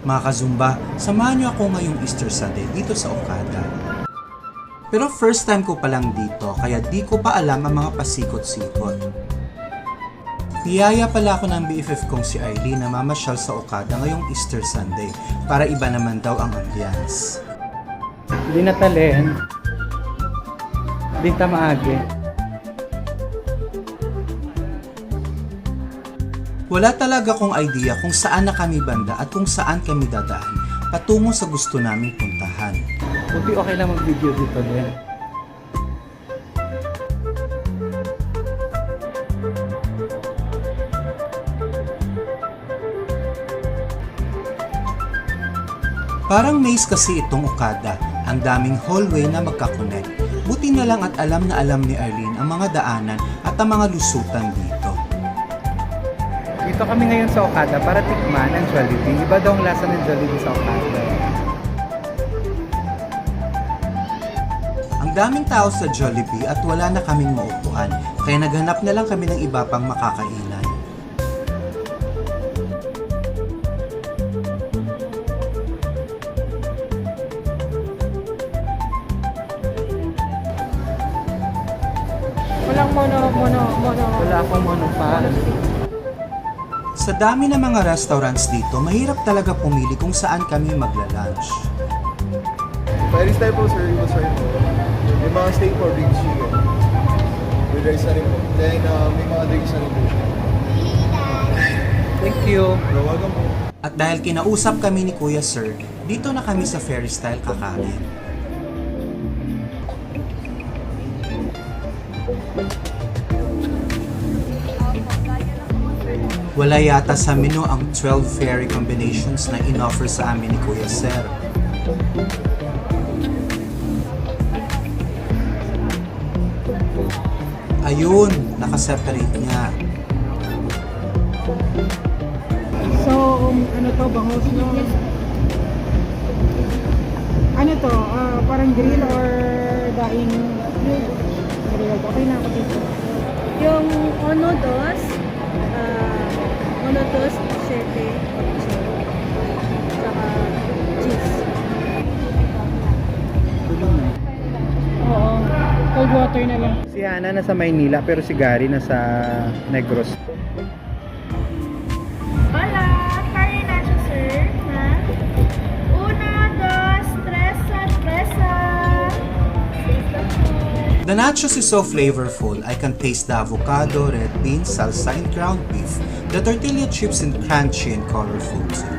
Mga kazumba, samahan niyo ako ngayong Easter Sunday dito sa Okada. Pero first time ko pa lang dito kaya di ko pa alam ang mga pasikot-sikot. Niyaya pala ako ng BFF kong si Eileen na mamasyal sa Okada ngayong Easter Sunday para iba naman daw ang ambience. Di natalin. Di tamaagi. Wala talaga akong idea kung saan na kami banda at kung saan kami dadaan patungo sa gusto naming puntahan. Buti okay lang mag-video dito din. Parang maze kasi itong Okada, ang daming hallway na magkakonect. Buti na lang at alam na alam ni Arlene ang mga daanan at ang mga lusutan dito. Dito kami ngayon sa Okada para tikman ang Jollibee. Iba daw ang lasa ng Jollibee sa Okada. Ang daming tao sa Jollibee at wala na kaming maupuan, kaya naghanap na lang kami ng iba pang makakainan. Walang mono. Wala akong monopal. Sa dami ng mga restaurants dito, mahirap talaga pumili kung saan kami magla-lunch. Paris tayo po sir, yung sir po. May mga steak for big chicken. With rice na rin po. Then may mga drinks na rin po. Thank you. You're welcome po. At dahil kinausap kami ni Kuya Sir, dito na kami sa Ferry Style kakain. Wala yata sa menu ang 12 ferry combinations na in-offer sa amin ni Kuya Sir. Ayun, nakaseparate niya. So, ano to, bangos no? Ano to, parang grill or daing grill? Okay na ako dito. Yung Ono Dos, Ono Dos, 7, 8, tsaka cheese. Oo, cold water na lang. Si Hana nasa Maynila pero si Gary nasa Negros. Hola! Curry nacho, sir. Ha? Una, dos, tresa, tresa. The nachos is so flavorful, I can taste the avocado, red beans, salsa, and ground beef. The tortilla chips and crunchy and colorful too.